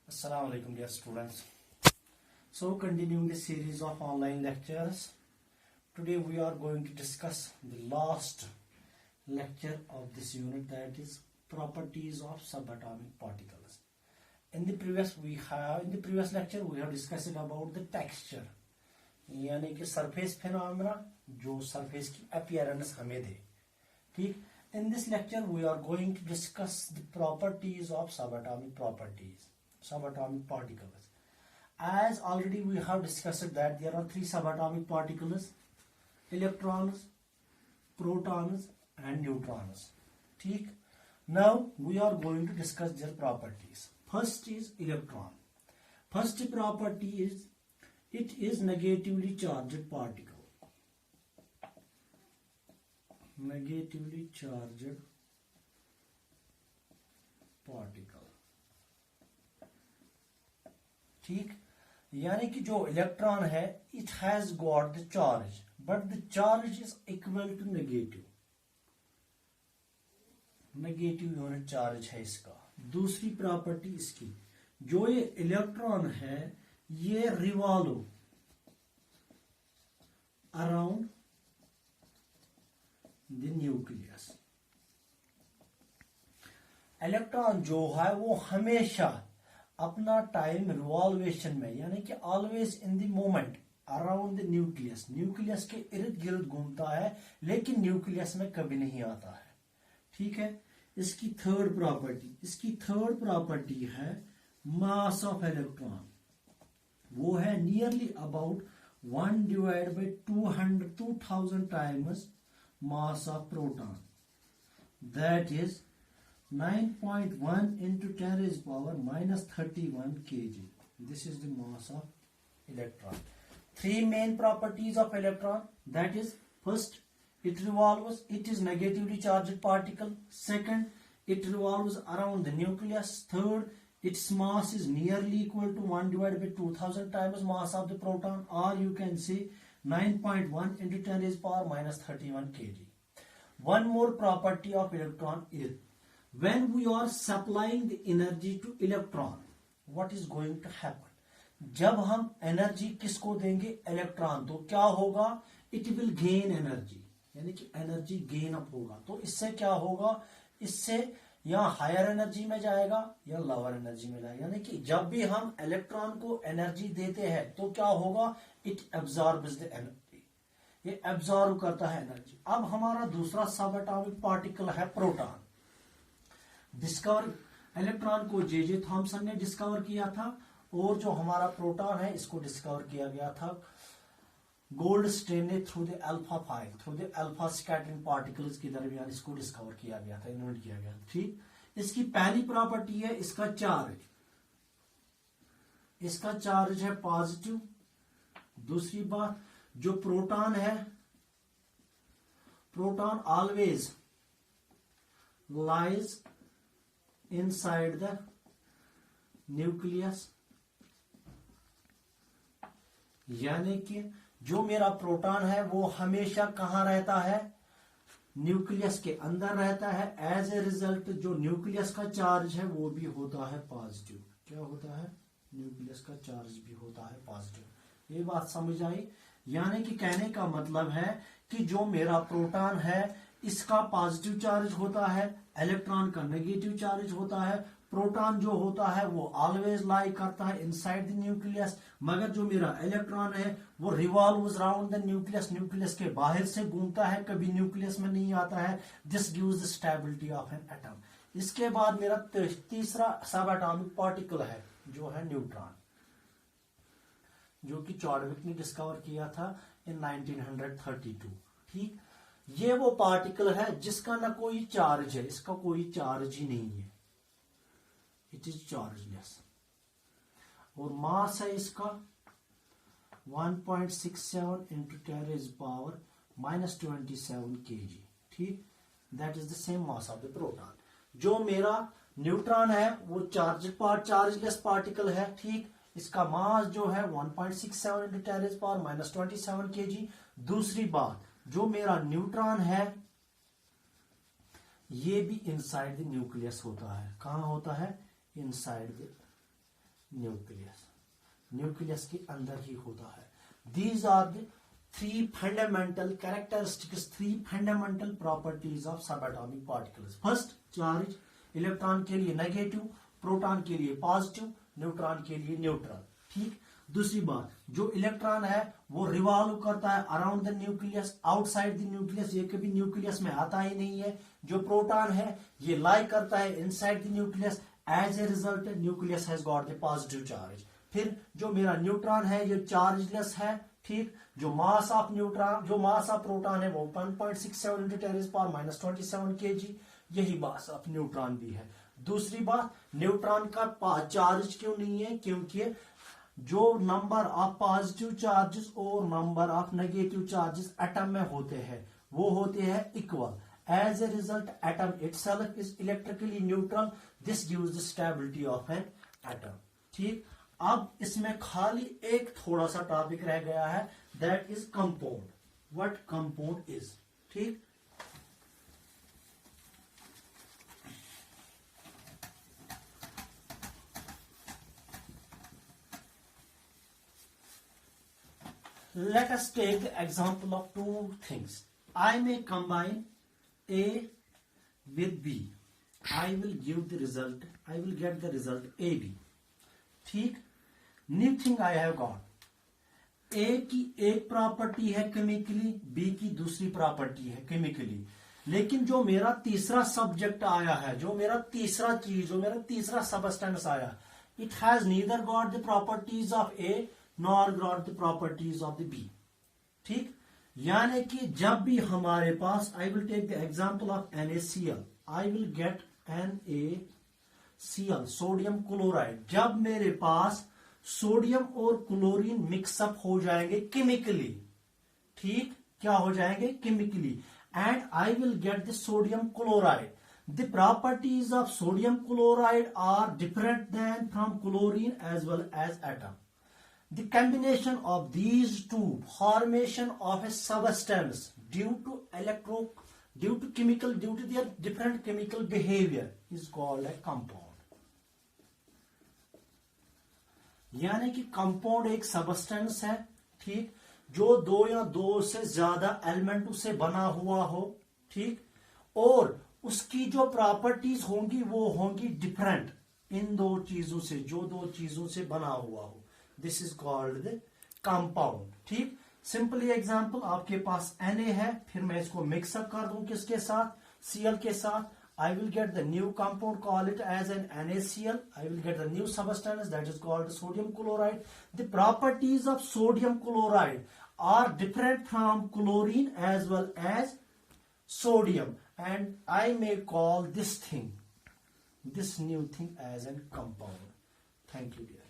Assalamu alaikum dear students. So continuing the series of online lectures, today we are going to discuss the last lecture of this unit, that is properties of subatomic particles. In the previous lecture we have discussed about the texture, यानी कि surface phenomena जो surface की appearance हमें दे. ठीक. In this lecture we are going to discuss the properties of subatomic particles. As already we have discussed that there are three subatomic particles: electrons, protons and neutrons. ठीक. Now we are going to discuss their properties. First is electron. First property is it is negatively charged particle. Negatively charged particle. ठीक. यानी कि जो electron है it has got the charge but the charge is equal to negative unit charge है इसका. दूसरी property इसकी, जो ये इलेक्ट्रॉन है ये revolve around the nucleus. Electron जो है वो हमेशा अपना टाइम रिवॉल्वेशन में, यानी कि always in the moment around the nucleus के इर्द गिर्द घूमता है, लेकिन न्यूक्लियस में कभी नहीं आता है. ठीक है. इसकी थर्ड प्रॉपर्टी है मास ऑफ इलेक्ट्रॉन. वो है nearly about 1/2000 times mass of proton, that is 9.1 into 10 raised power minus 31 kg. This is the mass of electron. Three main properties of electron, that is, first, it revolves, it is negatively charged particle. Second, it revolves around the nucleus. Third, its mass is nearly equal to 1/2000 times mass of the proton, or you can say 9.1 into 10 raised power minus 31 kg. One more property of electron is when we are supplying the energy to electron, what is going to happen? जब हम energy किसको देंगे? Electron. तो क्या होगा? It will gain energy, यानी कि energy gain up होगा. तो इससे क्या होगा? इससे या हायर एनर्जी में जाएगा या लोअर एनर्जी में जाएगा. यानी कि जब भी हम इलेक्ट्रॉन को एनर्जी देते हैं तो क्या होगा? इट एब्जॉर्ब्स द एनर्जी, ये एब्जॉर्ब करता है एनर्जी. अब हमारा दूसरा सब एटॉमिक पार्टिकल है प्रोटॉन. डिस्कवर इलेक्ट्रॉन को जे थॉमसन ने डिस्कवर किया था, और जो हमारा प्रोटॉन है इसको डिस्कवर किया गया था गोल्डस्टेन ने through the alpha scattering particles के दरमियान इसको डिस्कवर किया गया था, इन्वेंट किया गया था. ठीक. इसकी पहली प्रॉपर्टी है इसका चार्ज है पॉजिटिव. दूसरी बात, जो प्रोटॉन है, proton always lies inside the nucleus. यानी कि जो मेरा प्रोटॉन है वो हमेशा कहां रहता है? न्यूक्लियस के अंदर रहता है. एज ए रिजल्ट जो न्यूक्लियस का चार्ज है वो भी होता है पॉजिटिव. क्या होता है? न्यूक्लियस का चार्ज भी होता है पॉजिटिव. ये बात समझ आई? यानी कि कहने का मतलब है कि जो मेरा प्रोटॉन है इसका पॉजिटिव चार्ज होता है, इलेक्ट्रॉन का नेगेटिव चार्ज होता है. प्रोटॉन जो होता है वो ऑलवेज लाई करता है इनसाइड द न्यूक्लियस, मगर जो मेरा इलेक्ट्रॉन है वो रिवॉल्व्स अराउंड द न्यूक्लियस के बाहर से घूमता है, कभी न्यूक्लियस में नहीं आता है. This gives the stability of an atom. इसके बाद मेरा तीसरा सब एटॉमिक पार्टिकल है जो है न्यूट्रॉन, जो कि चॉडविक ने डिस्कवर किया था इन 1932. ठीक. ये वो पार्टिकल है जिसका ना कोई चार्ज है, इसका कोई चार्ज ही नहीं है, इट इज चार्जलेस. और मास है इसका 1.67 into 10 raised power minus 27 kg. ठीक. That is the same mass of the proton. जो मेरा न्यूट्रॉन है वो चार्जलेस पार्टिकल है. ठीक. इसका मास जो है 1.67 into 10 raised power minus 27 kg. दूसरी बात, जो मेरा न्यूट्रॉन है ये भी इनसाइड द न्यूक्लियस होता है. कहां होता है? इनसाइड द न्यूक्लियस के अंदर ही होता है। These are the three fundamental characteristics, three fundamental properties of subatomic particles. First, charge electron के लिए नेगेटिव, प्रोटॉन के लिए पॉजिटिव, न्यूट्रॉन के लिए न्यूट्रल। ठीक। दूसरी बात, जो इलेक्ट्रॉन है वो रिवॉल्व करता है around the nucleus, outside the nucleus, ये कभी न्यूक्लियस में आता ही नहीं है। जो प्रोटॉन है ये लाई करता है inside the nucleus, as a result nucleus has got the positive charge. फिर जो मेरा न्यूट्रॉन है ये चार्जलेस है। ठीक। जो मास ऑफ प्रोटॉन है वो 1.67 into 10⁻⁻27 kg, यही मास ऑफ न्यूट्रॉन भी है। दूसरी बात, न्यूट्रॉन का चार्ज क्यों नहीं है? क्योंकि जो नंबर ऑफ पॉजिटिव चार्जेस और number of negative charges atom में होते हैं वो होते हैं equal. As a result atom itself is electrically neutral, this gives the stability of an atom. ठीक। अब इसमें खाली एक थोड़ा सा टॉपिक रह गया है, that is compound. What compound is. ठीक। Let us take the example of two things. I may combine A with B. I will get the result AB. ठीक। New thing I have got. A की एक property है chemically, B की दूसरी property है chemically. लेकिन जो मेरा तीसरा सब्जेक्ट आया है, जो मेरा तीसरा सबस्टेंस आया, it has neither got the properties of A nor got the properties of the B. ठीक। यानी कि जब भी हमारे पास, I will take the example of NaCl. I will get NaCl, sodium chloride. जब मेरे पास सोडियम और क्लोरीन मिक्सअप हो जाएंगे केमिकली, ठीक, क्या हो जाएंगे? Chemically, and I will get the sodium chloride. The properties of sodium chloride are different than from chlorine as well as atom. The combination of these two, formation of a substance due to their different chemical behavior is called a compound. यानी कि compound एक substance है, ठीक, जो दो या दो से ज्यादा एलिमेंट से बना हुआ हो। ठीक। और उसकी जो प्रॉपर्टीज होंगी वो होंगी डिफरेंट इन दो चीजों से, जो दो चीजों से बना हुआ हो। This is called the compound. ठीक। सिंपली एग्जांपल, आपके पास Na है, फिर मैं इसको मिक्सअप कर दूं किसके साथ? Cl के साथ। I will get the new compound, call it as an NaCl. I will get the new substance that is called sodium chloride. The properties of sodium chloride are different from chlorine as well as sodium, and I may call this new thing as a compound. Thank you, dear.